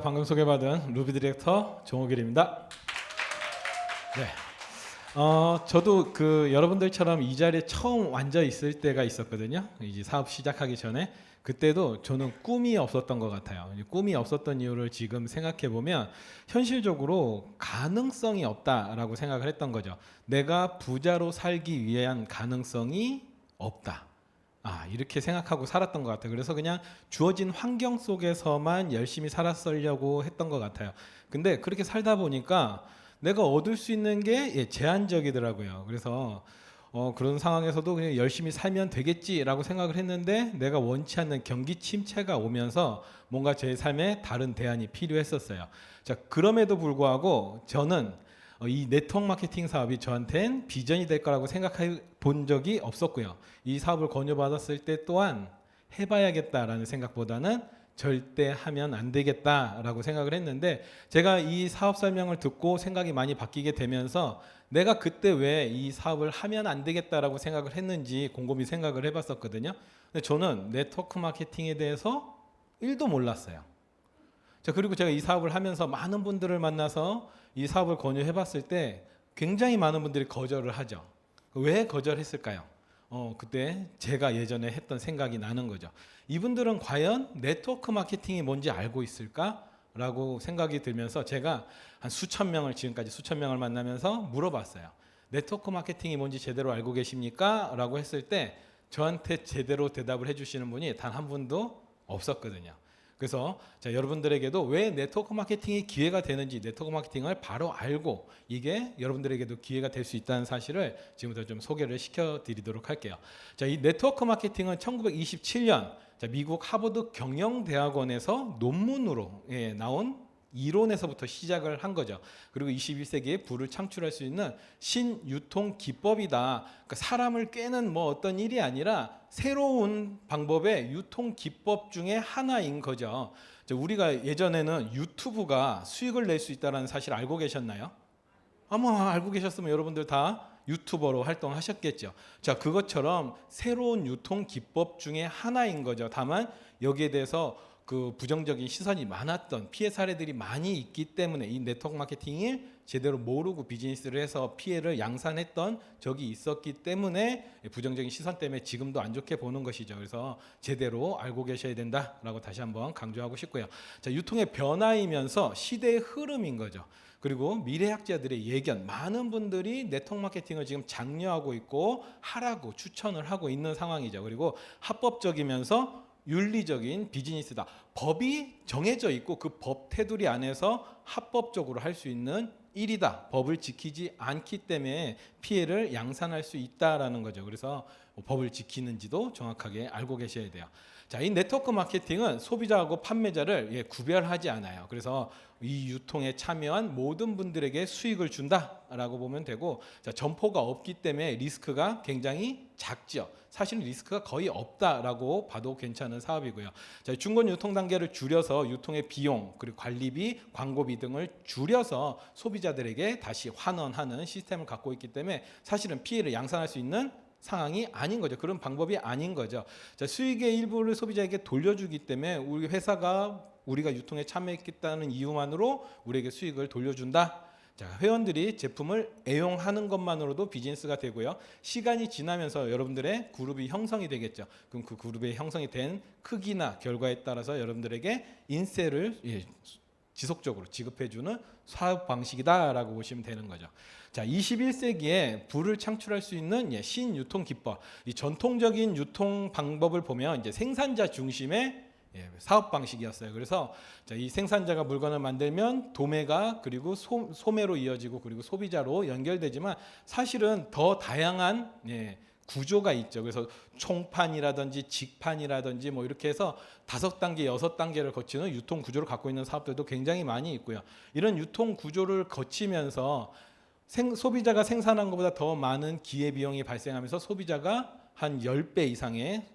방금 소개받은 루비 디렉터 정호길입니다. 네. 저도 여러분들처럼 이 자리에 처음 앉아 있을 때가 있었거든요. 이제 사업 시작하기 전에 그때도 저는 꿈이 없었던 것 같아요. 꿈이 없었던 이유를 지금 생각해 보면 현실적으로 가능성이 없다라고 생각을 했던 거죠. 내가 부자로 살기 위한 가능성이 없다. 이렇게 생각하고 살았던 것 같아요. 그래서 그냥 주어진 환경 속에서만 열심히 살았으려고 했던 것 같아요. 근데 그렇게 살다 보니까 내가 얻을 수 있는 게 제한적이더라고요. 그래서 그런 상황에서도 그냥 열심히 살면 되겠지라고 생각을 했는데 내가 원치 않는 경기 침체가 오면서 뭔가 제 삶에 다른 대안이 필요했었어요. 자, 그럼에도 불구하고 저는 이 네트워크 마케팅 사업이 저한테는 비전이 될 거라고 생각해 본 적이 없었고요. 이 사업을 권유받았을 때 또한 해봐야겠다라는 생각보다는 절대 하면 안 되겠다라고 생각을 했는데, 제가 이 사업 설명을 듣고 생각이 많이 바뀌게 되면서 내가 그때 왜 이 사업을 하면 안 되겠다라고 생각을 했는지 곰곰이 생각을 해봤었거든요. 근데 저는 네트워크 마케팅에 대해서 1도 몰랐어요. 자, 그리고 제가 이 사업을 하면서 많은 분들을 만나서 이 사업을 권유해봤을 때 굉장히 많은 분들이 거절을 하죠. 왜 거절했을까요? 그때 제가 예전에 했던 생각이 나는 거죠. 이분들은 과연 네트워크 마케팅이 뭔지 알고 있을까? 라고 생각이 들면서 제가 한 지금까지 수천 명을 만나면서 물어봤어요. 네트워크 마케팅이 뭔지 제대로 알고 계십니까? 라고 했을 때 저한테 제대로 대답을 해주시는 분이 단 한 분도 없었거든요. 그래서 여러분들에게도 왜 네트워크 마케팅이 기회가 되는지, 네트워크 마케팅을 바로 알고 이게 여러분들에게도 기회가 될 수 있다는 사실을 지금부터 좀 소개를 시켜드리도록 할게요. 자, 이 네트워크 마케팅은 1927년 미국 하버드 경영대학원에서 논문으로 나온 이론에서부터 시작을 한 거죠. 그리고 21세기에 부를 창출할 수 있는 신유통 기법이다. 그러니까 사람을 꿰는 뭐 어떤 일이 아니라 새로운 방법의 유통 기법 중에 하나인 거죠. 우리가 예전에는 유튜브가 수익을 낼 수 있다는 사실 알고 계셨나요? 아마 알고 계셨으면 여러분들 다 유튜버로 활동하셨겠죠. 자, 그것처럼 새로운 유통 기법 중에 하나인 거죠. 다만 여기에 대해서 부정적인 시선이 많았던 피해 사례들이 많이 있기 때문에 이 네트워크 마케팅을 제대로 모르고 비즈니스를 해서 피해를 양산했던 적이 있었기 때문에 부정적인 시선 때문에 지금도 안 좋게 보는 것이죠. 그래서 제대로 알고 계셔야 된다라고 다시 한번 강조하고 싶고요. 자, 유통의 변화이면서 시대의 흐름인 거죠. 그리고 미래학자들의 예견, 많은 분들이 네트워크 마케팅을 지금 장려하고 있고 하라고 추천을 하고 있는 상황이죠. 그리고 합법적이면서 윤리적인 비즈니스다. 법이 정해져 있고 그 법 테두리 안에서 합법적으로 할 수 있는 일이다. 법을 지키지 않기 때문에 피해를 양산할 수 있다라는 거죠. 그래서 법을 지키는지도 정확하게 알고 계셔야 돼요. 자, 이 네트워크 마케팅은 소비자하고 판매자를 구별하지 않아요. 그래서 이 유통에 참여한 모든 분들에게 수익을 준다라고 보면 되고, 자, 점포가 없기 때문에 리스크가 굉장히 작죠. 사실 리스크가 거의 없다라고 봐도 괜찮은 사업이고요. 자, 중간 유통 단계를 줄여서 유통의 비용, 그리고 관리비, 광고비 등을 줄여서 소비자들에게 다시 환원하는 시스템을 갖고 있기 때문에 사실은 피해를 양산할 수 있는 상황이 아닌 거죠. 그런 방법이 아닌 거죠. 자, 수익의 일부를 소비자에게 돌려주기 때문에 우리 회사가 우리가 유통에 참여했겠다는 이유만으로 우리에게 수익을 돌려준다. 자, 회원들이 제품을 애용하는 것만으로도 비즈니스가 되고요. 시간이 지나면서 여러분들의 그룹이 형성이 되겠죠. 그럼 그 그룹의 형성이 된 크기나 결과에 따라서 여러분들에게 인세를 지속적으로 지급해주는 사업 방식이다라고 보시면 되는 거죠. 자, 21세기에 부를 창출할 수 있는 신유통 기법. 이 전통적인 유통 방법을 보면 이제 생산자 중심의 사업 방식이었어요. 그래서 이 생산자가 물건을 만들면 도매가 그리고 소매로 이어지고 그리고 소비자로 연결되지만 사실은 더 다양한 구조가 있죠. 그래서 총판이라든지 직판이라든지 뭐 이렇게 해서 5단계, 6단계를 거치는 유통 구조를 갖고 있는 사업들도 굉장히 많이 있고요. 이런 유통 구조를 거치면서 소비자가 생산한 것보다 더 많은 기회비용이 발생하면서 소비자가 한 10배 이상의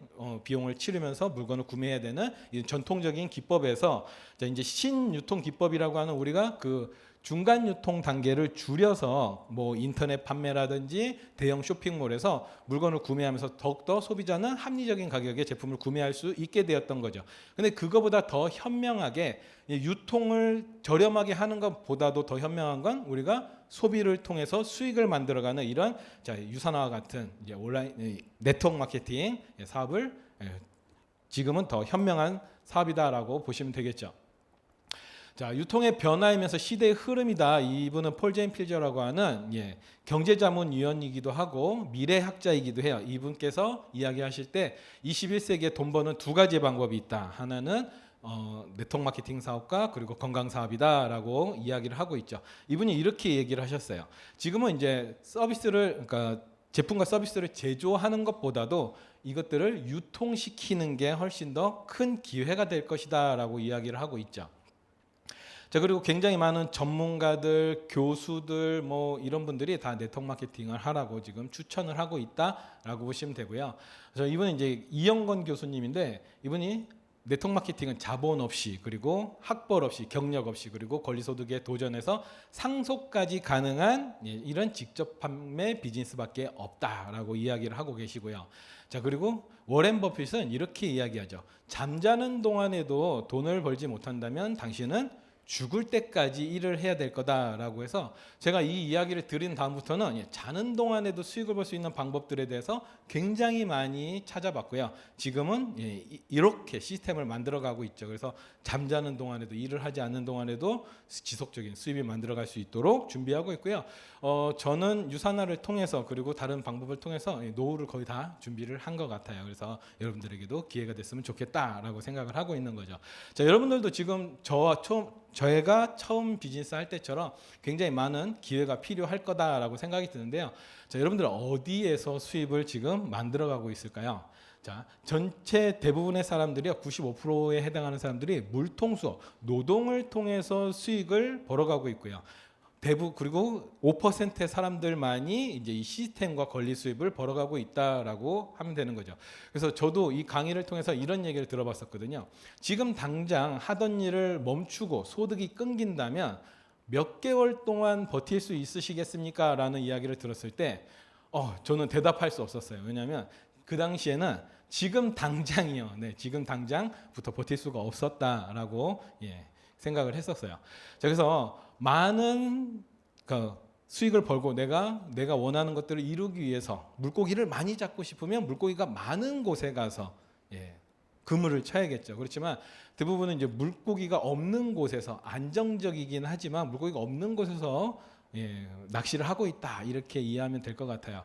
비용을 치르면서 물건을 구매해야 되는 이 전통적인 기법에서 자, 이제 신유통 기법이라고 하는 우리가 그 중간 유통 단계를 줄여서 뭐 인터넷 판매라든지 대형 쇼핑몰에서 물건을 구매하면서 더욱더 소비자는 합리적인 가격에 제품을 구매할 수 있게 되었던 거죠. 근데 그거보다 더 현명하게 유통을 저렴하게 하는 것보다도 더 현명한 건 우리가 소비를 통해서 수익을 만들어가는 이런 자, 유산화와 같은 이제 온라인 네트워크 마케팅 사업을 지금은 더 현명한 사업이다라고 보시면 되겠죠. 자, 유통의 변화이면서 시대의 흐름이다. 이분은 폴 제인 필저라고 하는 경제자문위원이기도 하고 미래학자이기도 해요. 이분께서 이야기하실 때 21세기에 돈 버는 두 가지 방법이 있다. 하나는 네트워크 마케팅 사업과 그리고 건강 사업이다라고 이야기를 하고 있죠. 이분이 이렇게 얘기를 하셨어요. 지금은 이제 그러니까 제품과 서비스를 제조하는 것보다도 이것들을 유통시키는 게 훨씬 더 큰 기회가 될 것이다라고 이야기를 하고 있죠. 자, 그리고 굉장히 많은 전문가들, 교수들 뭐 이런 분들이 다 네트워크 마케팅을 하라고 지금 추천을 하고 있다라고 보시면 되고요. 그래서 이분은 이제 이영건 교수님인데 이분이 네트워크 마케팅은 자본 없이 그리고 학벌 없이 경력 없이 그리고 권리소득에 도전해서 상속까지 가능한 이런 직접 판매 비즈니스밖에 없다라고 이야기를 하고 계시고요. 자, 그리고 워렌 버핏은 이렇게 이야기하죠. 잠자는 동안에도 돈을 벌지 못한다면 당신은 죽을 때까지 일을 해야 될 거다라고 해서 제가 이 이야기를 드린 다음부터는 자는 동안에도 수익을 벌 수 있는 방법들에 대해서 굉장히 많이 찾아봤고요. 지금은 이렇게 시스템을 만들어가고 있죠. 그래서 잠자는 동안에도 일을 하지 않는 동안에도 지속적인 수입이 만들어갈 수 있도록 준비하고 있고요. 저는 유산화를 통해서 그리고 다른 방법을 통해서 노후를 거의 다 준비를 한 것 같아요. 그래서 여러분들에게도 기회가 됐으면 좋겠다라고 생각을 하고 있는 거죠. 자, 여러분들도 지금 저희가 처음 비즈니스 할 때처럼 굉장히 많은 기회가 필요할 거다라고 생각이 드는데요. 자, 여러분들 어디에서 수입을 지금 만들어가고 있을까요? 자, 전체 대부분의 사람들이 95%에 해당하는 사람들이 물통수업, 노동을 통해서 수익을 벌어가고 있고요. 그리고 5%의 사람들만이 이제 이 시스템과 권리 수입을 벌어가고 있다라고 하면 되는 거죠. 그래서 저도 이 강의를 통해서 이런 얘기를 들어봤었거든요. 지금 당장 하던 일을 멈추고 소득이 끊긴다면 몇 개월 동안 버틸 수 있으시겠습니까? 라는 이야기를 들었을 때 저는 대답할 수 없었어요. 왜냐하면 그 당시에는 지금 당장이요. 네, 지금 당장부터 버틸 수가 없었다라고 생각을 했었어요. 자, 그래서 많은 수익을 벌고 내가 원하는 것들을 이루기 위해서 물고기를 많이 잡고 싶으면 물고기가 많은 곳에 가서 그물을 쳐야겠죠. 그렇지만 대부분은 이제 물고기가 없는 곳에서 안정적이긴 하지만 물고기가 없는 곳에서 낚시를 하고 있다 이렇게 이해하면 될 것 같아요.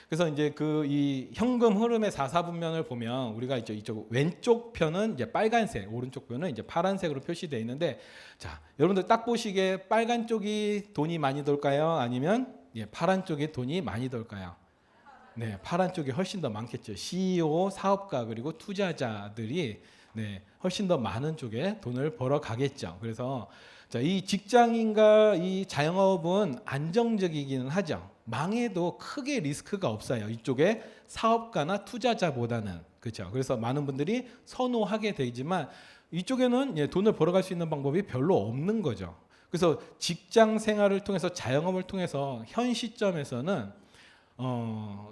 그래서 이제 이 현금 흐름의 4사분면을 보면 우리가 이쪽 왼쪽 편은 이제 빨간색, 오른쪽 편은 이제 파란색으로 표시되어 있는데, 자, 여러분들 딱 보시기에 빨간 쪽이 돈이 많이 돌까요? 아니면 파란 쪽이 돈이 많이 돌까요? 네, 파란 쪽이 훨씬 더 많겠죠. CEO, 사업가 그리고 투자자들이 훨씬 더 많은 쪽에 돈을 벌어 가겠죠. 그래서 자, 이 직장인과 이 자영업은 안정적이기는 하죠. 망해도 크게 리스크가 없어요. 이쪽에 사업가나 투자자보다는. 그렇죠. 그래서 많은 분들이 선호하게 되지만 이쪽에는 돈을 벌어갈 수 있는 방법이 별로 없는 거죠. 그래서 직장 생활을 통해서 자영업을 통해서 현 시점에서는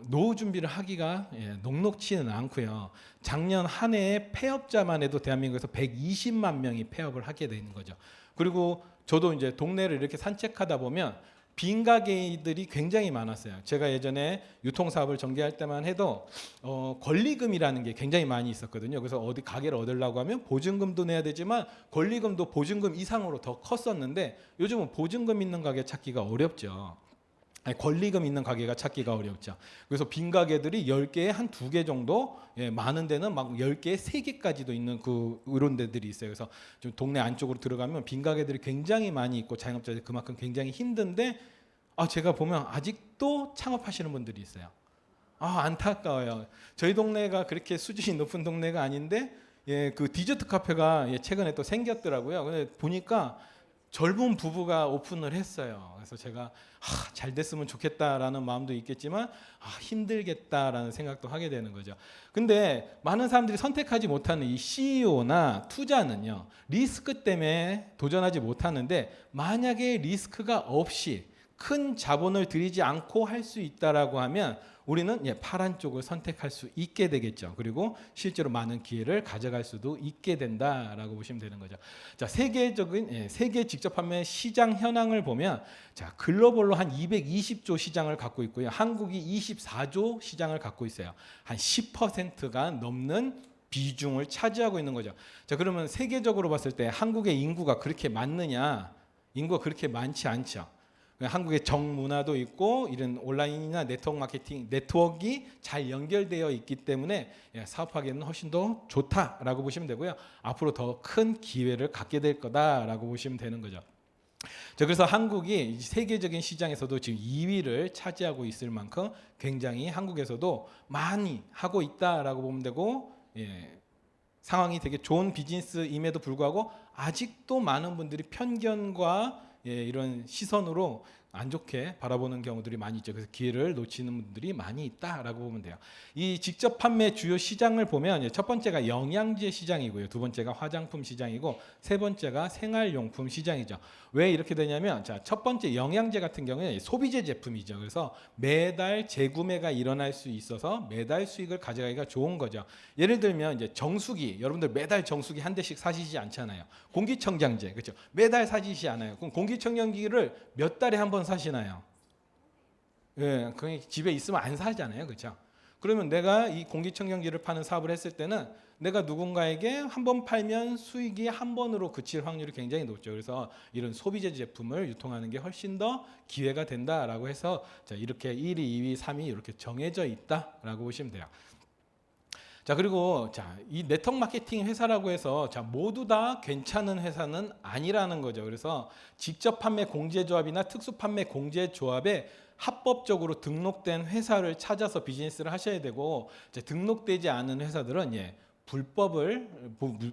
노후 준비를 하기가 녹록치는 않고요. 작년 한 해에 폐업자만 해도 대한민국에서 120만 명이 폐업을 하게 되는 거죠. 그리고 저도 이제 동네를 이렇게 산책하다 보면 빈 가게들이 굉장히 많았어요. 제가 예전에 유통사업을 전개할 때만 해도 권리금이라는 게 굉장히 많이 있었거든요. 그래서 어디 가게를 얻으려고 하면 보증금도 내야 되지만 권리금도 보증금 이상으로 더 컸었는데 요즘은 보증금 있는 가게 찾기가 어렵죠. 권리금 있는 가게가 찾기가 어렵죠. 그래서 빈 가게들이 10개에 한 2개 정도, 많은 데는 막 10개에 3개까지도 있는 이런 데들이 있어요. 그래서 좀 동네 안쪽으로 들어가면 빈 가게들이 굉장히 많이 있고 자영업자들이 그만큼 굉장히 힘든데 제가 보면 아직도 창업하시는 분들이 있어요. 안타까워요. 저희 동네가 그렇게 수준이 높은 동네가 아닌데 그 디저트 카페가 최근에 또 생겼더라고요. 근데 보니까 젊은 부부가 오픈을 했어요. 그래서 제가 잘 됐으면 좋겠다라는 마음도 있겠지만 힘들겠다라는 생각도 하게 되는 거죠. 근데 많은 사람들이 선택하지 못하는 이 CEO나 투자는요, 리스크 때문에 도전하지 못하는데, 만약에 리스크가 없이 큰 자본을 들이지 않고 할 수 있다라고 하면 우리는 파란 쪽을 선택할 수 있게 되겠죠. 그리고 실제로 많은 기회를 가져갈 수도 있게 된다라고 보시면 되는 거죠. 자, 세계 직접 판매 시장 현황을 보면, 자, 글로벌로 한 220조 시장을 갖고 있고요. 한국이 24조 시장을 갖고 있어요. 한 10%가 넘는 비중을 차지하고 있는 거죠. 자, 그러면 세계적으로 봤을 때 한국의 인구가 그렇게 많느냐? 인구가 그렇게 많지 않죠. 한국의 정문화도 있고 이런 온라인이나 네트워크 마케팅 네트워크가 잘 연결되어 있기 때문에 사업하기에는 훨씬 더 좋다라고 보시면 되고요. 앞으로 더 큰 기회를 갖게 될 거다라고 보시면 되는 거죠. 자, 그래서 한국이 세계적인 시장에서도 지금 2위를 차지하고 있을 만큼 굉장히 한국에서도 많이 하고 있다라고 보면 되고, 상황이 되게 좋은 비즈니스임에도 불구하고 아직도 많은 분들이 편견과 이런 시선으로 안 좋게 바라보는 경우들이 많이 있죠. 그래서 기회를 놓치는 분들이 많이 있다라고 보면 돼요. 이 직접 판매 주요 시장을 보면 첫 번째가 영양제 시장이고요. 두 번째가 화장품 시장이고 세 번째가 생활용품 시장이죠. 왜 이렇게 되냐면, 자, 첫 번째 영양제 같은 경우에 소비재 제품이죠. 그래서 매달 재구매가 일어날 수 있어서 매달 수익을 가져가기가 좋은 거죠. 예를 들면 이제 정수기, 여러분들 매달 정수기 한 대씩 사시지 않잖아요. 공기청정제, 그렇죠? 매달 사시지 않아요. 그럼 공기청정기를 몇 달에 한 번 사시나요? 그냥 집에 있으면 안 사잖아요, 그렇죠? 그러면 내가 이 공기청정기를 파는 사업을 했을 때는 내가 누군가에게 한 번 팔면 수익이 한 번으로 그칠 확률이 굉장히 높죠. 그래서 이런 소비재 제품을 유통하는 게 훨씬 더 기회가 된다라고 해서, 자, 이렇게 1위, 2위, 3위 이렇게 정해져 있다라고 보시면 돼요. 자, 그리고 이 네트워크 마케팅 회사라고 해서 모두 다 괜찮은 회사는 아니라는 거죠. 그래서 직접 판매 공제조합이나 특수 판매 공제조합에 합법적으로 등록된 회사를 찾아서 비즈니스를 하셔야 되고, 등록되지 않은 회사들은 불법을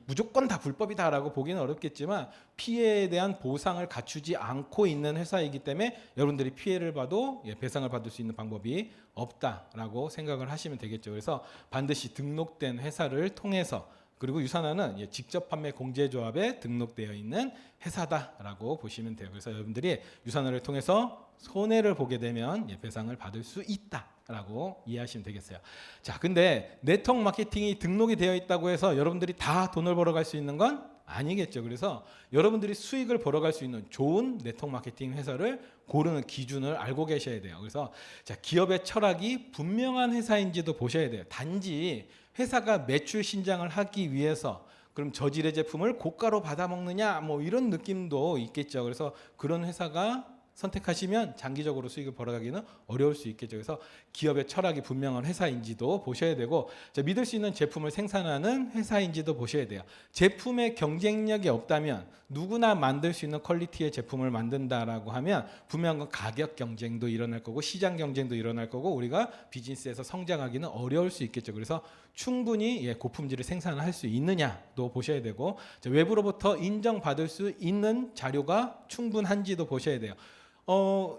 무조건 다 불법이다라고 보기는 어렵겠지만 피해에 대한 보상을 갖추지 않고 있는 회사이기 때문에 여러분들이 피해를 봐도 배상을 받을 수 있는 방법이 없다라고 생각을 하시면 되겠죠. 그래서 반드시 등록된 회사를 통해서, 그리고 유산화는 직접 판매 공제조합에 등록되어 있는 회사다라고 보시면 돼요. 그래서 여러분들이 유산화를 통해서 손해를 보게 되면 배상을 받을 수 있다라고 이해하시면 되겠어요. 자, 근데 네트워크 마케팅이 등록이 되어 있다고 해서 여러분들이 다 돈을 벌어갈 수 있는 건 아니겠죠. 그래서 여러분들이 수익을 벌어갈 수 있는 좋은 네트워크 마케팅 회사를 고르는 기준을 알고 계셔야 돼요. 그래서 기업의 철학이 분명한 회사인지도 보셔야 돼요. 단지 회사가 매출 신장을 하기 위해서 그럼 저질의 제품을 고가로 받아먹느냐 뭐 이런 느낌도 있겠죠. 그래서 그런 회사가 선택하시면 장기적으로 수익을 벌어가기는 어려울 수 있겠죠. 그래서 기업의 철학이 분명한 회사인지도 보셔야 되고, 믿을 수 있는 제품을 생산하는 회사인지도 보셔야 돼요. 제품의 경쟁력이 없다면 누구나 만들 수 있는 퀄리티의 제품을 만든다라고 하면 분명한 건 가격 경쟁도 일어날 거고 시장 경쟁도 일어날 거고 우리가 비즈니스에서 성장하기는 어려울 수 있겠죠. 그래서 충분히 고품질을 생산할 수 있느냐도 보셔야 되고, 외부로부터 인정받을 수 있는 자료가 충분한지도 보셔야 돼요.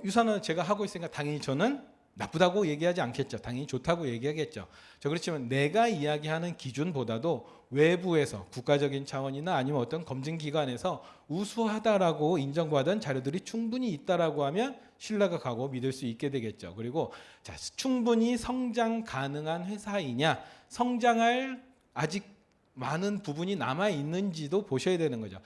유산은 제가 하고 있으니까 당연히 저는 나쁘다고 얘기하지 않겠죠. 당연히 좋다고 얘기하겠죠. 그렇지만 내가 이야기하는 기준보다도 외부에서 국가적인 차원이나 아니면 어떤 검증기관에서 우수하다라고 인정받은 자료들이 충분히 있다라고 하면 신뢰가 가고 믿을 수 있게 되겠죠. 그리고 충분히 성장 가능한 회사이냐, 성장할 아직 많은 부분이 남아 있는지도 보셔야 되는 거죠.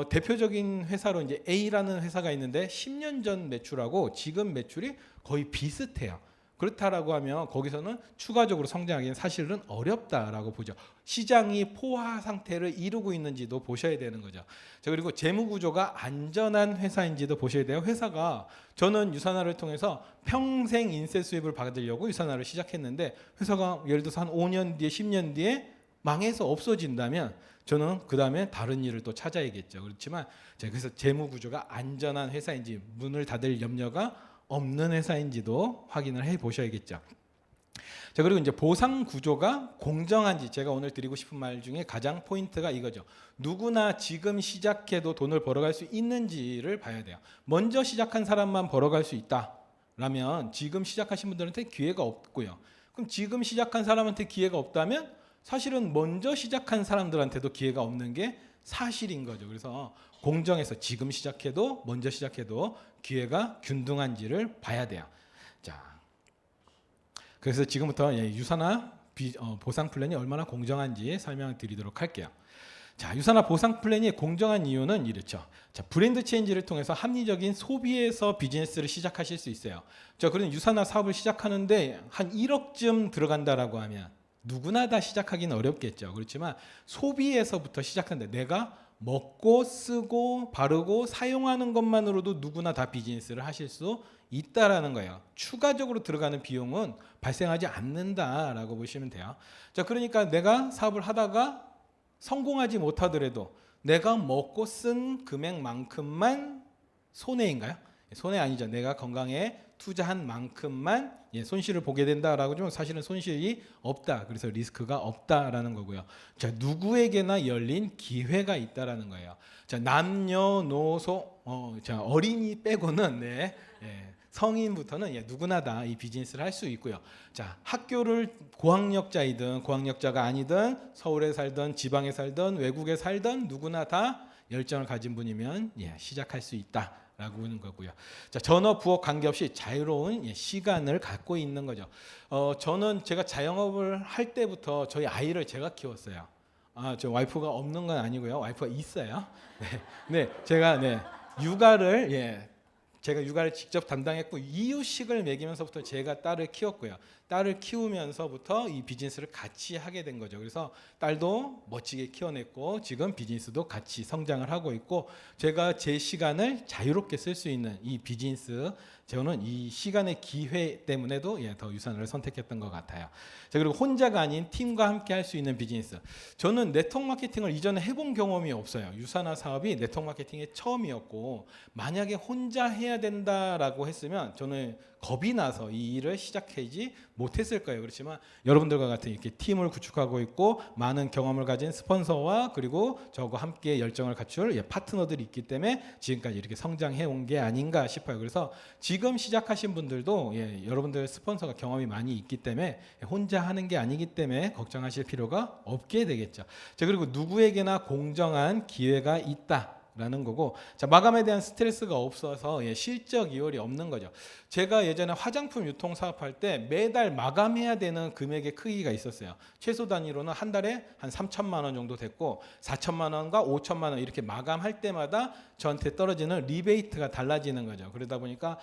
대표적인 회사로 이제 A라는 회사가 있는데 10년 전 매출하고 지금 매출이 거의 비슷해요. 그렇다라고 하면 거기서는 추가적으로 성장하기는 사실은 어렵다라고 보죠. 시장이 포화 상태를 이루고 있는지도 보셔야 되는 거죠. 그리고 재무 구조가 안전한 회사인지도 보셔야 돼요. 회사가, 저는 유산화를 통해서 평생 인세 수입을 받으려고 유산화를 시작했는데 회사가 예를 들어서 한 5년 뒤에 10년 뒤에 망해서 없어진다면 저는 그 다음에 다른 일을 또 찾아야겠죠. 그렇지만 그래서 재무 구조가 안전한 회사인지 문을 닫을 염려가 없는 회사인지도 확인을 해 보셔야겠죠. 자, 그리고 이제 보상 구조가 공정한지, 제가 오늘 드리고 싶은 말 중에 가장 포인트가 이거죠. 누구나 지금 시작해도 돈을 벌어갈 수 있는지를 봐야 돼요. 먼저 시작한 사람만 벌어갈 수 있다라면 지금 시작하신 분들한테 기회가 없고요. 그럼 지금 시작한 사람한테 기회가 없다면 사실은 먼저 시작한 사람들한테도 기회가 없는 게 사실인 거죠. 그래서 공정해서 지금 시작해도 먼저 시작해도 기회가 균등한지를 봐야 돼요. 자, 그래서 지금부터 유사나 보상 플랜이 얼마나 공정한지 설명드리도록 할게요. 자, 유사나 보상 플랜이 공정한 이유는 이렇죠. 자, 브랜드 체인지를 통해서 합리적인 소비에서 비즈니스를 시작하실 수 있어요. 자, 그런 유사나 사업을 시작하는데 한 1억쯤 들어간다라고 하면 누구나 다 시작하기는 어렵겠죠. 그렇지만 소비에서부터 시작한다. 내가 먹고 쓰고 바르고 사용하는 것만으로도 누구나 다 비즈니스를 하실 수 있다라는 거예요. 추가적으로 들어가는 비용은 발생하지 않는다라고 보시면 돼요. 자, 그러니까 내가 사업을 하다가 성공하지 못하더라도 내가 먹고 쓴 금액만큼만 손해인가요? 손해 아니죠. 내가 건강에 투자한 만큼만 손실을 보게 된다라고 하면 사실은 손실이 없다. 그래서 리스크가 없다라는 거고요. 자, 누구에게나 열린 기회가 있다라는 거예요. 자, 남녀노소 자, 어린이 빼고는 성인부터는 누구나 다 이 비즈니스를 할 수 있고요. 자, 학교를 고학력자이든 고학력자가 아니든 서울에 살든 지방에 살든 외국에 살든 누구나 다 열정을 가진 분이면 시작할 수 있다라고 하는 거고요. 자, 전업 부업 관계없이 자유로운 시간을 갖고 있는 거죠. 저는 제가 자영업을 할 때부터 저희 아이를 제가 키웠어요. 저 와이프가 없는 건 아니고요. 와이프가 있어요. 네, 제가 육아를 직접 담당했고 이유식을 먹이면서부터 제가 딸을 키웠고요. 딸을 키우면서부터 이 비즈니스를 같이 하게 된 거죠. 그래서 딸도 멋지게 키워냈고 지금 비즈니스도 같이 성장을 하고 있고 제가 제 시간을 자유롭게 쓸 수 있는 이 비즈니스, 저는 이 시간의 기회 때문에도 더 유산을 선택했던 것 같아요. 자, 그리고 혼자가 아닌 팀과 함께 할 수 있는 비즈니스. 저는 네트워크 마케팅을 이전에 해본 경험이 없어요. 유산화 사업이 네트워크 마케팅의 처음이었고 만약에 혼자 해야 된다라고 했으면 저는 겁이 나서 이 일을 시작하지 못했을 거예요. 그렇지만 여러분들과 같은 이렇게 팀을 구축하고 있고 많은 경험을 가진 스폰서와 그리고 저와 함께 열정을 갖출 파트너들이 있기 때문에 지금까지 이렇게 성장해 온 게 아닌가 싶어요. 그래서 지금 시작하신 분들도 여러분들 스폰서가 경험이 많이 있기 때문에 혼자 하는 게 아니기 때문에 걱정하실 필요가 없게 되겠죠. 자, 그리고 누구에게나 공정한 기회가 있다. 라는 거고, 자, 마감에 대한 스트레스가 없어서 실적 이월이 없는 거죠. 제가 예전에 화장품 유통 사업할 때 매달 마감해야 되는 금액의 크기가 있었어요. 최소 단위로는 한 달에 한 3천만 원 정도 됐고 4천만 원과 5천만 원 이렇게 마감할 때마다 저한테 떨어지는 리베이트가 달라지는 거죠. 그러다 보니까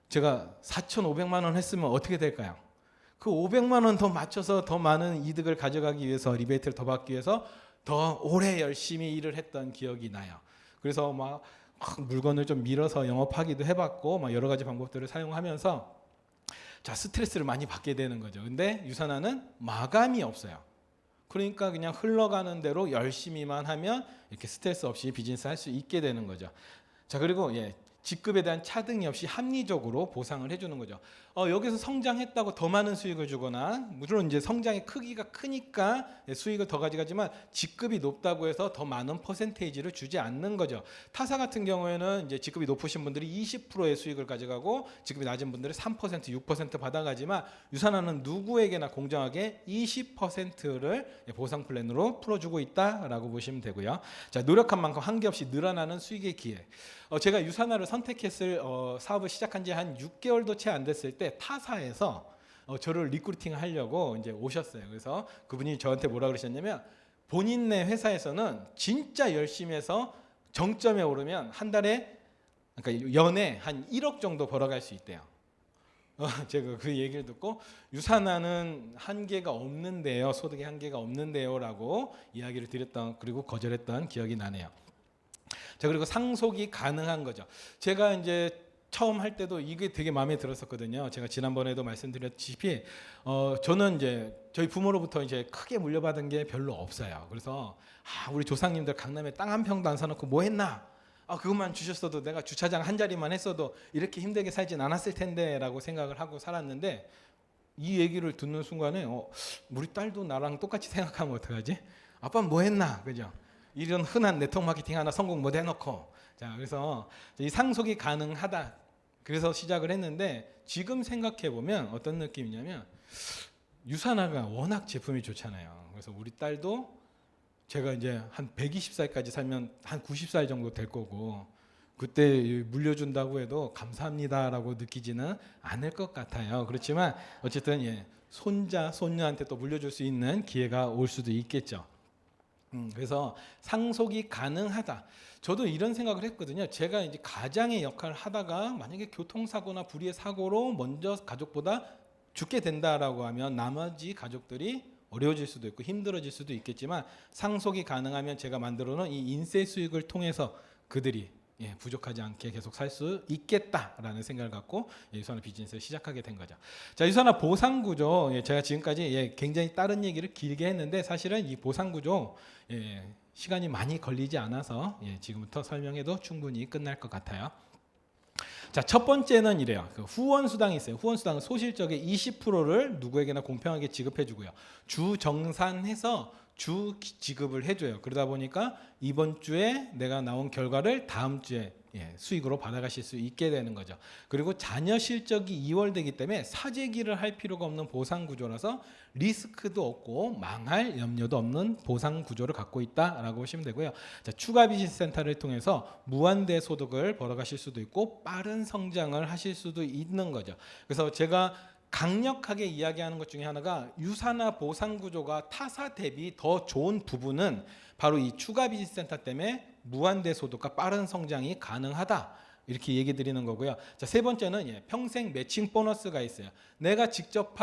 제가 4,500만 원 했으면 어떻게 될까요? 그 500만 원 더 맞춰서 더 많은 이득을 가져가기 위해서 리베이트를 더 받기 위해서 더 오래 열심히 일을 했던 기억이 나요. 그래서 막 물건을 좀 밀어서 영업하기도 해봤고 막 여러 가지 방법들을 사용하면서 자, 스트레스를 많이 받게 되는 거죠. 근데 유산화는 마감이 없어요. 그러니까 그냥 흘러가는 대로 열심히만 하면 이렇게 스트레스 없이 비즈니스 할 수 있게 되는 거죠. 자, 그리고 직급에 대한 차등이 없이 합리적으로 보상을 해주는 거죠. 여기서 성장했다고 더 많은 수익을 주거나, 물론 이제 성장의 크기가 크니까 수익을 더 가져가지만 직급이 높다고 해서 더 많은 퍼센테이지를 주지 않는 거죠. 타사 같은 경우에는 이제 직급이 높으신 분들이 20%의 수익을 가져가고 직급이 낮은 분들이 3%, 6% 받아가지만 유산화는 누구에게나 공정하게 20%를 보상 플랜으로 풀어주고 있다라고 보시면 되고요. 자, 노력한 만큼 한계없이 늘어나는 수익의 기회. 제가 유산화를 선택했을 사업을 시작한 지 한 6개월도 채 안 됐을 때 타사에서 저를 리크루팅 하려고 이제 오셨어요. 그래서 그분이 저한테 뭐라 그러셨냐면 본인네 회사에서는 진짜 열심히 해서 정점에 오르면 한 달에, 그러니까 연에 한 1억 정도 벌어갈 수 있대요. 제가 그 얘기를 듣고 유산화는 한계가 없는데요, 소득의 한계가 없는데요라고 이야기를 드렸던, 그리고 거절했던 기억이 나네요. 자, 그리고 상속이 가능한 거죠. 제가 이제 처음 할 때도 이게 되게 마음에 들었었거든요. 제가 지난번에도 말씀드렸다시피 저는 이제 저희 부모로부터 이제 크게 물려받은 게 별로 없어요. 그래서 우리 조상님들 강남에 땅 한 평도 안 사놓고 뭐 했나? 그것만 주셨어도 내가 주차장 한 자리만 했어도 이렇게 힘들게 살진 않았을 텐데라고 생각을 하고 살았는데 이 얘기를 듣는 순간에 우리 딸도 나랑 똑같이 생각하면 어떡하지? 아빠는 뭐 했나? 그죠? 이런 흔한 네트워크 마케팅 하나 성공 못 해놓고. 자, 그래서 이 상속이 가능하다. 그래서 시작을 했는데 지금 생각해 보면 어떤 느낌이냐면 유산화가 워낙 제품이 좋잖아요. 그래서 우리 딸도 제가 이제 한 120살까지 살면 한 90살 정도 될 거고 그때 물려준다고 해도 감사합니다라고 느끼지는 않을 것 같아요. 그렇지만 어쨌든 손자, 손녀한테 또 물려줄 수 있는 기회가 올 수도 있겠죠. 그래서 상속이 가능하다. 저도 이런 생각을 했거든요. 제가 이제 가장의 역할을 하다가 만약에 교통사고나 불의의 사고로 먼저 가족보다 죽게 된다라고 하면 나머지 가족들이 어려워질 수도 있고 힘들어질 수도 있겠지만 상속이 가능하면 제가 만들어 놓은 이 인세 수익을 통해서 그들이 부족하지 않게 계속 살 수 있겠다라는 생각을 갖고 유산화 비즈니스를 시작하게 된 거죠. 자, 유산화 보상 구조, 제가 지금까지 굉장히 다른 얘기를 길게 했는데 사실은 이 보상 구조 시간이 많이 걸리지 않아서 지금부터 설명해도 충분히 끝날 것 같아요. 자, 첫 번째는 이래요. 그 후원 수당이 있어요. 후원 수당은 소실적의 20%를 누구에게나 공평하게 지급해 주고요. 주 정산해서 주 지급을 해줘요. 그러다 보니까 이번 주에 내가 나온 결과를 다음 주에 수익으로 받아가실 수 있게 되는 거죠. 그리고 자녀 실적이 이월되기 때문에 사재기를 할 필요가 없는 보상 구조라서 리스크도 없고 망할 염려도 없는 보상 구조를 갖고 있다라고 보시면 되고요. 자, 추가 비즈니스 센터를 통해서 무한대 소득을 벌어가실 수도 있고 빠른 성장을 하실 수도 있는 거죠. 그래서 제가 강력하게 이야기하는 것 중에 하나가 유산화 보상 구조가 타사 대비 더 좋은 부분은 바로 이 추가 비즈니스 센터 때문에 무한대 소득과 빠른 성장이 가능하다. 이렇게 얘기 드리는 거고요. 자, 세 번째는 평생 매칭 보너스가 있어요. 내가 직접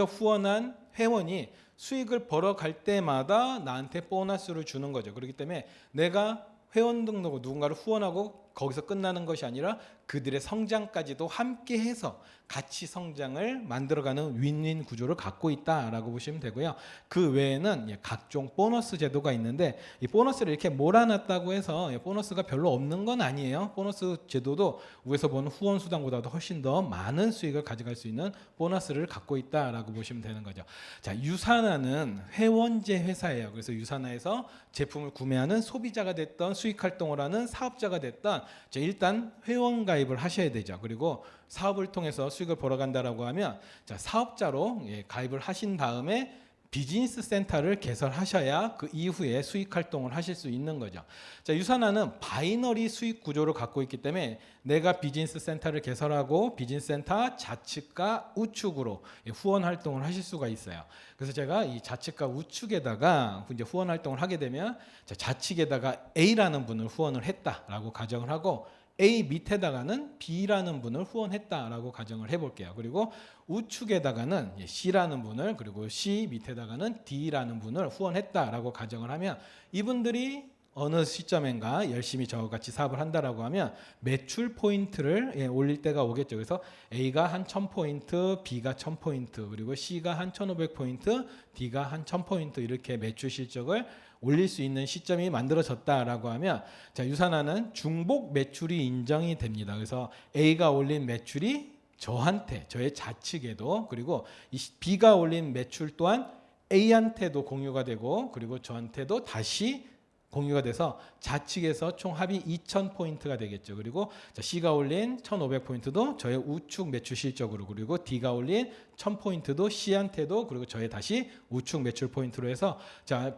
후원한 회원이 수익을 벌어갈 때마다 나한테 보너스를 주는 거죠. 그렇기 때문에 내가 회원 등록을 누군가를 후원하고 거기서 끝나는 것이 아니라 그들의 성장까지도 함께 해서 같이 성장을 만들어가는 윈윈 구조를 갖고 있다라고 보시면 되고요. 그 외에는 각종 보너스 제도가 있는데 이 보너스를 이렇게 몰아놨다고 해서 보너스가 별로 없는 건 아니에요. 보너스 제도도 위에서 보는 후원 수당보다도 훨씬 더 많은 수익을 가져갈 수 있는 보너스를 갖고 있다라고 보시면 되는 거죠. 자, 유산화는 회원제 회사예요. 그래서 유산화에서 제품을 구매하는 소비자가 됐던 수익 활동을 하는 사업자가 됐던 일단 회원 가입을 하셔야 되죠. 그리고 사업을 통해서 수익을 벌어간다라고 하면 자, 사업자로 가입을 하신 다음에 비즈니스 센터를 개설하셔야 그 이후에 수익 활동을 하실 수 있는 거죠. 자, 유산화는 바이너리 수익 구조를 갖고 있기 때문에 내가 비즈니스 센터를 개설하고 비즈니스 센터 좌측과 우측으로 후원 활동을 하실 수가 있어요. 그래서 제가 이 좌측과 우측에다가 이제 후원 활동을 하게 되면 좌측에다가 A라는 분을 후원을 했다라고 가정을 하고 A 밑에다가는 B라는 분을 후원했다라고 가정을 해볼게요. 그리고 우측에다가는 C라는 분을 그리고 C 밑에다가는 D라는 분을 후원했다라고 가정을 하면 이분들이 어느 시점인가 열심히 저와 같이 사업을 한다라고 하면 매출 포인트를 올릴 때가 오겠죠. 그래서 A가 한 1000포인트, B가 1000포인트, 그리고 C가 한 1500포인트, D가 한 1000포인트 이렇게 매출 실적을 올릴 수 있는 시점이 만들어졌다라고 하면 자, 유산화는 중복 매출이 인정이 됩니다. 그래서 A가 올린 매출이 저한테, 저의 좌측에도 그리고 이 B가 올린 매출 또한 A한테도 공유가 되고 그리고 저한테도 다시 공유가 돼서 좌측에서 총 합이 2000포인트가 되겠죠. 그리고 C가 올린 1500포인트도 저의 우측 매출 실적으로 그리고 D가 올린 1000포인트도 C한테도 그리고 저의 다시 우측 매출 포인트로 해서 자,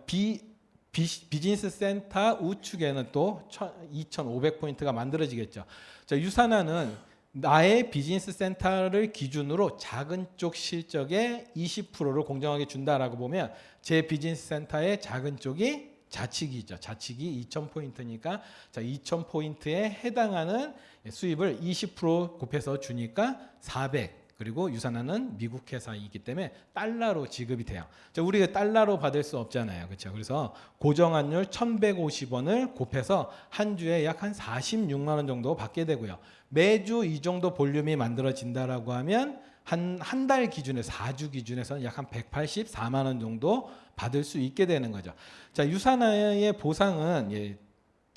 비즈니스 센터 우측에는 또 2500포인트가 만들어지겠죠. 자, 유산화는 나의 비즈니스 센터를 기준으로 작은 쪽 실적의 20%를 공정하게 준다라고 보면 제 비즈니스 센터의 작은 쪽이 좌측이죠. 좌측이 2000포인트니까 자, 2000포인트에 해당하는 수입을 20% 곱해서 주니까 400. 그리고 유산화는 미국 회사이기 때문에 달러로 지급이 돼요. 자, 우리가 달러로 받을 수 없잖아요. 그렇죠? 그래서 고정환율 1,150원을 곱해서 한 주에 약 한 46만 원 정도 받게 되고요. 매주 이 정도 볼륨이 만들어진다라고 하면 한 달 기준에서 4주 기준에서는 약 한 184만 원 정도 받을 수 있게 되는 거죠. 자, 유산화의 보상은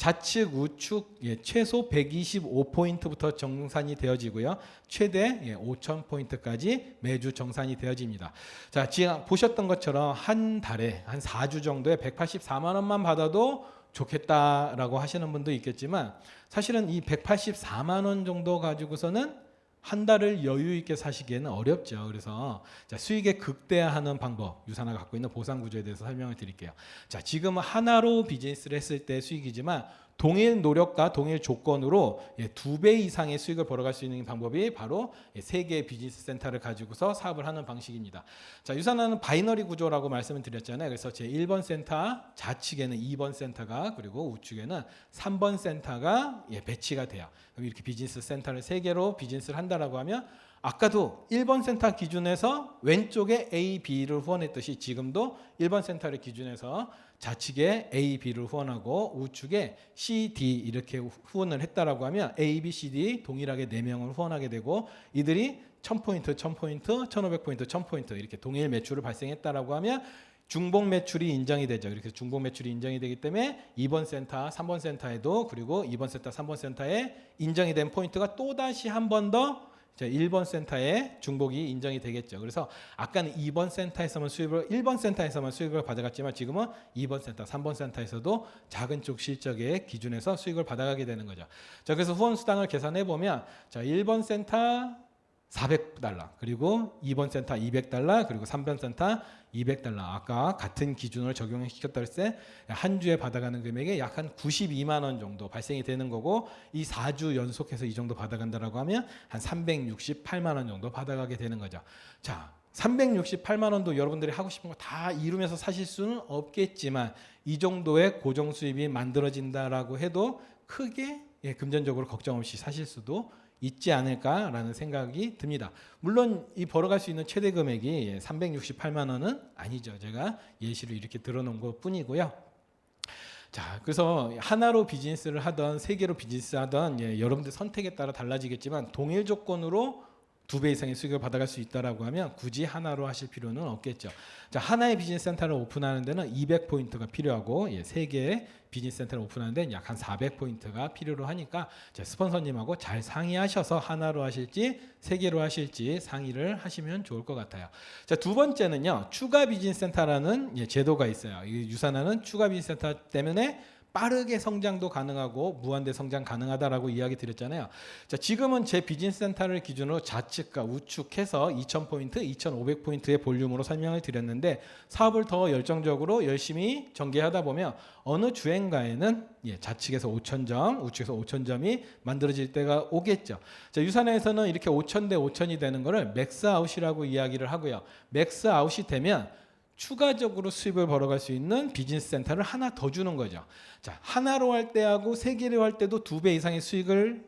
좌측 우측 최소 125포인트부터 정산이 되어지고요. 최대 5,000포인트까지 매주 정산이 되어집니다. 자, 지금 보셨던 것처럼 한 달에 한 4주 정도에 184만 원만 받아도 좋겠다라고 하시는 분도 있겠지만 사실은 이 184만 원 정도 가지고서는 한 달을 여유 있게 사시기에는 어렵죠. 그래서 자, 수익을 극대화하는 방법, 유산화가 갖고 있는 보상 구조에 대해서 설명을 드릴게요. 자, 지금 하나로 비즈니스를 했을 때 수익이지만 동일 노력과 동일 조건으로 2배 이상의 수익을 벌어갈 수 있는 방법이 바로 3개의 비즈니스 센터를 가지고서 사업을 하는 방식입니다. 자, 유산화는 바이너리 구조라고 말씀을 드렸잖아요. 그래서 제 1번 센터 좌측에는 2번 센터가 그리고 우측에는 3번 센터가 배치가 돼요. 그럼 이렇게 비즈니스 센터를 3개로 비즈니스를 한다라고 하면 아까도 1번 센터 기준에서 왼쪽에 A, B를 후원했듯이 지금도 1번 센터를 기준해서 좌측에 A, B를 후원하고 우측에 C, D 이렇게 후원을 했다라고 하면 A, B, C, D 동일하게 4명을 후원하게 되고 이들이 1000포인트, 1000포인트, 1500포인트, 1000포인트 이렇게 동일 매출을 발생했다라고 하면 중복 매출이 인정이 되죠. 이렇게 중복 매출이 인정이 되기 때문에 2번 센터, 3번 센터에도 그리고 2번 센터, 3번 센터에 인정이 된 포인트가 또다시 한 번 더 1번 센터에 중복이 인정이 되겠죠. 그래서 아까는 2번 센터에서만 수입을 1번 센터에서만 수익을 받아갔지만 지금은 2번 센터, 3번 센터에서도 작은 쪽 실적의 기준에서 수익을 받아가게 되는 거죠. 자, 그래서 후원 수당을 계산해 보면 자, 1번 센터 400달러, 그리고 2번 센터 200달러, 그리고 3번 센터 200달러. 아까 같은 기준을 적용시켰다 때 한 주에 받아가는 금액이 약 한 92만 원 정도 발생이 되는 거고 이 4주 연속해서 이 정도 받아간다라고 하면 한 368만 원 정도 받아가게 되는 거죠. 자, 368만 원도 여러분들이 하고 싶은 거 다 이루면서 사실 수는 없겠지만 이 정도의 고정 수입이 만들어진다라고 해도 크게 금전적으로 걱정 없이 사실 수도 있지 않을까라는 생각이 듭니다. 물론 이 벌어갈 수 있는 최대 금액이 368만 원은 아니죠. 제가 예시로 이렇게 들어놓은 것 뿐이고요. 자, 그래서 하나로 비즈니스를 하던 3개로 비즈니스 하던 여러분들 선택에 따라 달라지겠지만 동일 조건으로 2배 이상의 수익을 받아갈 수 있다라고 하면 굳이 하나로 하실 필요는 없겠죠. 자, 하나의 비즈니스 센터를 오픈하는 데는 200포인트가 필요하고 3개의 비즈니스 센터를 오픈하는 데는 약 한 400포인트가 필요로 하니까 스폰서님하고 잘 상의하셔서 하나로 하실지 3개로 하실지 상의를 하시면 좋을 것 같아요. 자, 두 번째는요. 추가 비즈니스 센터라는 제도가 있어요. 이 유산화는 추가 비즈니스 센터 때문에 빠르게 성장도 가능하고 무한대 성장 가능하다라고 이야기 드렸잖아요. 자, 지금은 제 비즈니스 센터를 기준으로 좌측과 우측해서 2000포인트, 2500포인트의 볼륨으로 설명을 드렸는데 사업을 더 열정적으로 열심히 전개하다 보면 어느 주행가에는 좌측에서 5000점, 우측에서 5000점이 만들어질 때가 오겠죠. 자, 유산화에서는 이렇게 5000대 5000이 되는 거를 맥스아웃이라고 이야기를 하고요. 맥스아웃이 되면 추가적으로 수입을 벌어갈 수 있는 비즈니스 센터를 하나 더 주는 거죠. 자, 하나로 할 때하고 3개로 할 때도 2배 이상의 수익을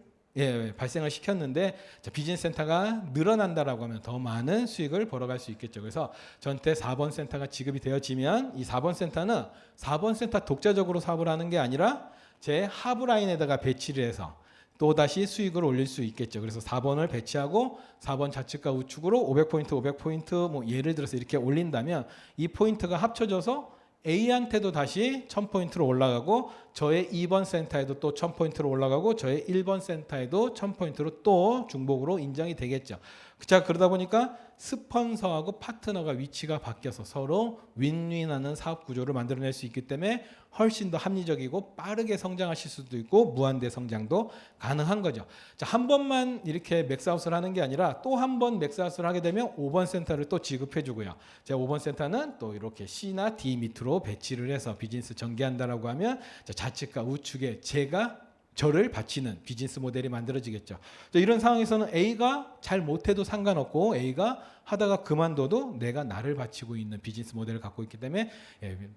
발생을 시켰는데 자, 비즈니스 센터가 늘어난다라고 하면 더 많은 수익을 벌어갈 수 있겠죠. 그래서 전체 4번 센터가 지급이 되어지면 이 4번 센터는 4번 센터 독자적으로 사업을 하는 게 아니라 제 하브라인에다가 배치를 해서 또다시 수익을 올릴 수 있겠죠. 그래서 4번을 배치하고 4번 좌측과 우측으로 500포인트, 500포인트 뭐 예를 들어서 이렇게 올린다면 이 포인트가 합쳐져서 A한테도 다시 1000포인트로 올라가고 저의 2번 센터에도 또 1000포인트로 올라가고 저의 1번 센터에도 1000포인트로 또 중복으로 인정이 되겠죠. 자, 그러다 보니까 스폰서하고 파트너가 위치가 바뀌어서 서로 윈윈하는 사업 구조를 만들어낼 수 있기 때문에 훨씬 더 합리적이고 빠르게 성장하실 수도 있고 무한대 성장도 가능한 거죠. 자, 한 번만 이렇게 맥스아웃을 하는 게 아니라 또 한 번 맥스아웃을 하게 되면 5번 센터를 또 지급해 주고요. 자, 5번 센터는 또 이렇게 C나 D 밑으로 배치를 해서 비즈니스 전개한다라고 하면 자, 좌측과 우측에 제가 저를 바치는 비즈니스 모델이 만들어지겠죠. 이런 상황에서는 A가 잘 못해도 상관없고 A가 하다가 그만둬도 내가 나를 바치고 있는 비즈니스 모델을 갖고 있기 때문에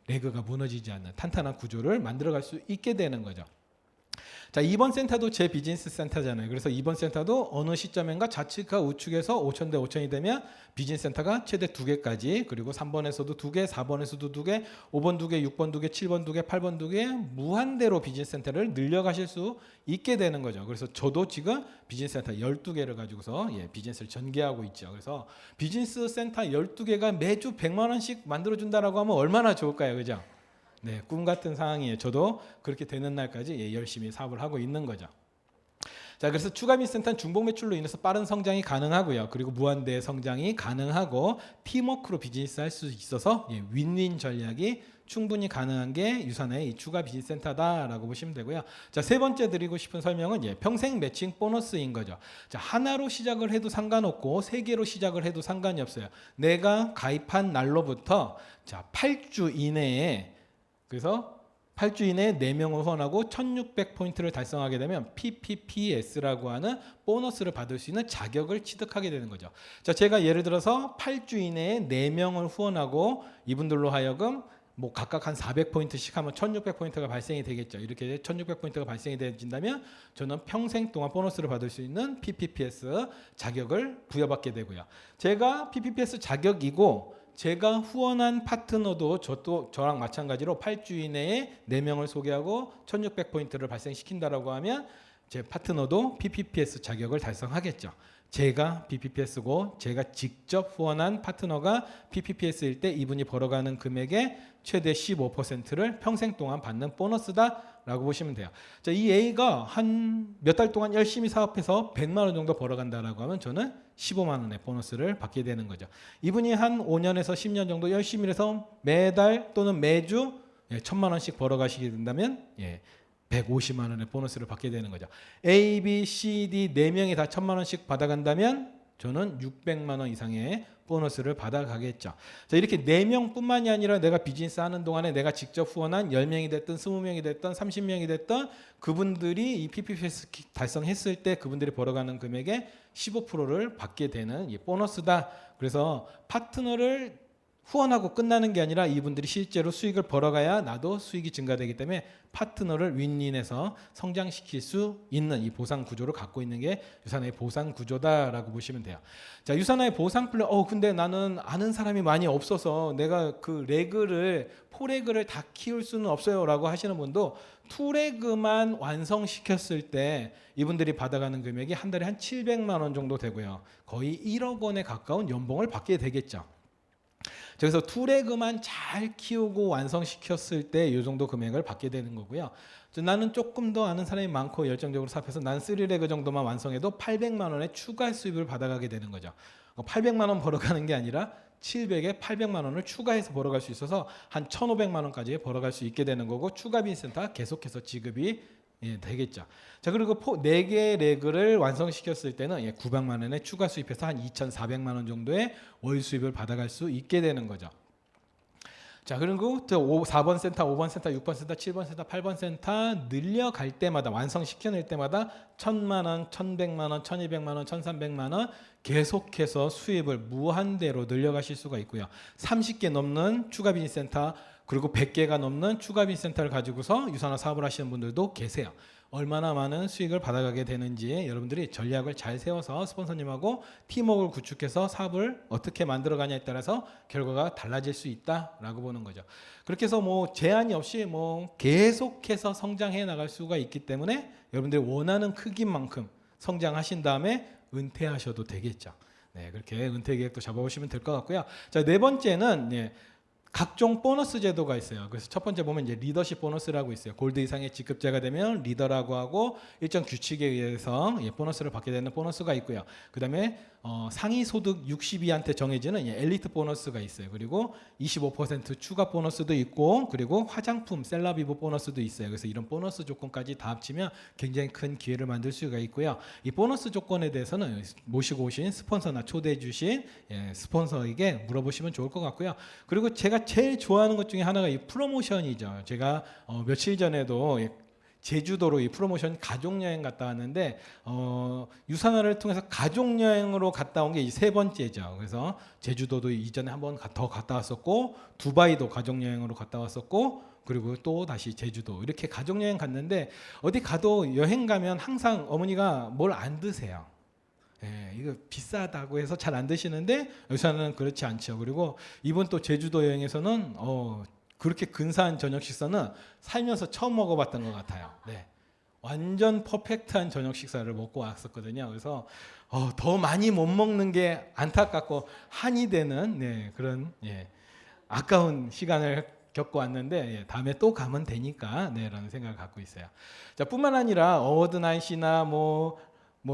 레그가 무너지지 않는 탄탄한 구조를 만들어갈 수 있게 되는 거죠. 자, 2번 센터도 제 비즈니스 센터잖아요. 그래서 2번 센터도 어느 시점인가 좌측과 우측에서 5000대 5000이 되면 비즈니스 센터가 최대 2개까지 그리고 3번에서도 2개, 4번에서도 2개, 5번 2개, 6번 2개, 7번 2개, 8번 2개 무한대로 비즈니스 센터를 늘려가실 수 있게 되는 거죠. 그래서 저도 지금 비즈니스 센터 12개를 가지고서 비즈니스를 전개하고 있죠. 그래서 비즈니스 센터 12개가 매주 100만 원씩 만들어준다라고 하면 얼마나 좋을까요? 그죠? 네, 꿈 같은 상황이에요. 저도 그렇게 되는 날까지 예, 열심히 사업을 하고 있는 거죠. 자, 그래서 추가 빈센터는 중복 매출로 인해서 빠른 성장이 가능하고요. 그리고 무한대 성장이 가능하고 팀워크로 비즈니스 할 수 있어서 예, 윈윈 전략이 충분히 가능한 게 유산의 이 추가 비즈센터다라고 보시면 되고요. 자, 세 번째 드리고 싶은 설명은 예, 평생 매칭 보너스인 거죠. 자, 하나로 시작을 해도 상관없고 세 개로 시작을 해도 상관이 없어요. 내가 가입한 날로부터 자, 8주 이내에 그래서 8주 이내에 4명을 후원하고 1600포인트를 달성하게 되면 PPPS라고 하는 보너스를 받을 수 있는 자격을 취득하게 되는 거죠. 자, 제가 예를 들어서 8주 이내에 4명을 후원하고 이분들로 하여금 뭐 각각 한 400포인트씩 하면 1600포인트가 발생이 되겠죠. 이렇게 1600포인트가 발생이 되진다면 저는 평생 동안 보너스를 받을 수 있는 PPPS 자격을 부여받게 되고요. 제가 PPPS 자격이고 제가 후원한 파트너도 저랑 마찬가지로 8주 이내에 4명을 소개하고 1600포인트를 발생시킨다라고 하면 제 파트너도 PPPS 자격을 달성하겠죠. 제가 PPPS고 제가 직접 후원한 파트너가 PPPS일 때 이분이 벌어가는 금액의 최대 15%를 평생 동안 받는 보너스다라고 보시면 돼요. 자, 이 A가 한 몇 달 동안 열심히 사업해서 100만 원 정도 벌어간다라고 하면 저는 15만 원의 보너스를 받게 되는 거죠. 이분이 한 5년에서 10년 정도 열심히 해서 매달 또는 매주 1,000만 원씩 벌어가시게 된다면 150만 원의 보너스를 받게 되는 거죠. A, B, C, D 4명이 다 1,000만 원씩 받아간다면 저는 600만 원 이상의 보너스를 받아가겠죠. 자, 이렇게 4명뿐만이 아니라 내가 비즈니스 하는 동안에 내가 직접 후원한 10명이 됐든 20명이 됐든 30명이 됐든 그분들이 이 PPPS 달성했을 때 그분들이 벌어가는 금액의 15%를 받게 되는 이 보너스다. 그래서 파트너를 후원하고 끝나는 게 아니라 이분들이 실제로 수익을 벌어가야 나도 수익이 증가되기 때문에 파트너를 윈윈해서 성장시킬 수 있는 이 보상 구조를 갖고 있는 게 유산의 보상 구조다라고 보시면 돼요. 자, 유산의 보상 플랜. 근데 나는 아는 사람이 많이 없어서 내가 그 레그를 포레그를 다 키울 수는 없어요라고 하시는 분도 투레그만 완성시켰을 때 이분들이 받아가는 금액이 한 달에 한 700만 원 정도 되고요. 거의 1억 원에 가까운 연봉을 받게 되겠죠. 그래서 투레그만 잘 키우고 완성시켰을 때 이 정도 금액을 받게 되는 거고요. 나는 조금 더 아는 사람이 많고 열정적으로 사업해서 난 3레그 정도만 완성해도 800만 원의 추가 수입을 받아가게 되는 거죠. 800만 원 벌어가는 게 아니라 700에 800만 원을 추가해서 벌어갈 수 있어서 한 1,500만 원까지 벌어갈 수 있게 되는 거고 추가 빈센터 계속해서 지급이 되겠죠. 자, 그리고 4개 레그를 완성시켰을 때는 900만 원에 추가 수입해서 한 2,400만 원 정도의 월 수입을 받아갈 수 있게 되는 거죠. 자, 그리고 4번 센터, 5번 센터, 6번 센터, 7번 센터, 8번 센터 늘려갈 때마다 완성시켜낼 때마다 1,000만 원, 1,100만 원, 1,200만 원, 1,300만 원 계속해서 수입을 무한대로 늘려가실 수가 있고요. 30개 넘는 추가 비즈니스 센터 그리고 100개가 넘는 추가 비즈니스 센터를 가지고서 유산화 사업을 하시는 분들도 계세요. 얼마나 많은 수익을 받아가게 되는지 여러분들이 전략을 잘 세워서 스폰서님하고 팀워크를 구축해서 사업을 어떻게 만들어가냐에 따라서 결과가 달라질 수 있다라고 보는 거죠. 그렇게 해서 뭐 제한이 없이 뭐 계속해서 성장해 나갈 수가 있기 때문에 여러분들이 원하는 크기만큼 성장하신 다음에 은퇴하셔도 되겠죠. 네, 그렇게 은퇴 계획도 잡아보시면 될 것 같고요. 자, 네 번째는 각종 보너스 제도가 있어요. 그래서 첫 번째 보면 이제 리더십 보너스라고 있어요. 골드 이상의 직급자가 되면 리더라고 하고 일정 규칙에 의해서 보너스를 받게 되는 보너스가 있고요. 그다음에 상위 소득 60위한테 정해지는 엘리트 보너스가 있어요. 그리고 25% 추가 보너스도 있고 그리고 화장품 셀러비브 보너스도 있어요. 그래서 이런 보너스 조건까지 다 합치면 굉장히 큰 기회를 만들 수가 있고요. 이 보너스 조건에 대해서는 모시고 오신 스폰서나 초대해 주신 스폰서에게 물어보시면 좋을 것 같고요. 그리고 제가 제일 좋아하는 것 중에 하나가 이 프로모션이죠. 제가 며칠 전에도 제주도로 이 프로모션 가족여행 갔다 왔는데 유산화를 통해서 가족여행으로 갔다 온 게 이 세 번째죠. 그래서 제주도도 이전에 한 번 더 갔다 왔었고 두바이도 가족여행으로 갔다 왔었고 그리고 또 다시 제주도 이렇게 가족여행 갔는데 어디 가도 여행 가면 항상 어머니가 뭘 안 드세요. 이거 비싸다고 해서 잘 안 드시는데 유산화는 그렇지 않죠. 그리고 이번 또 제주도 여행에서는 그렇게 근사한 저녁 식사는 살면서 처음 먹어봤던 것 같아요. 네, 완전 퍼펙트한 저녁 식사를 먹고 왔었거든요. 그래서 더 많이 못 먹는 게 안타깝고 한이 되는 그런 아까운 시간을 겪어왔는데 예, 다음에 또 가면 되니까 네라는 생각을 갖고 있어요. 자, 뿐만 아니라 어워드 나잇이나 뭐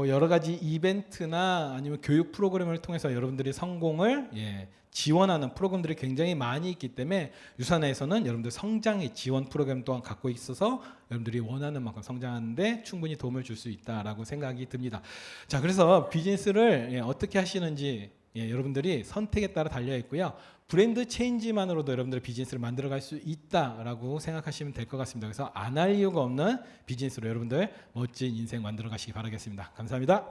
여러 가지 이벤트나 아니면 교육 프로그램을 통해서 여러분들이 성공을 예, 지원하는 프로그램들이 굉장히 많이 있기 때문에 유산에서는 여러분들 성장의 지원 프로그램 또한 갖고 있어서 여러분들이 원하는 만큼 성장하는데 충분히 도움을 줄 수 있다라고 생각이 듭니다. 자, 그래서 비즈니스를 예, 어떻게 하시는지 예, 여러분들이 선택에 따라 달려 있고요. 브랜드 체인지만으로도 여러분들의 비즈니스를 만들어갈 수 있다라고 생각하시면 될 것 같습니다. 그래서 안 할 이유가 없는 비즈니스로 여러분들 멋진 인생 만들어 가시기 바라겠습니다. 감사합니다.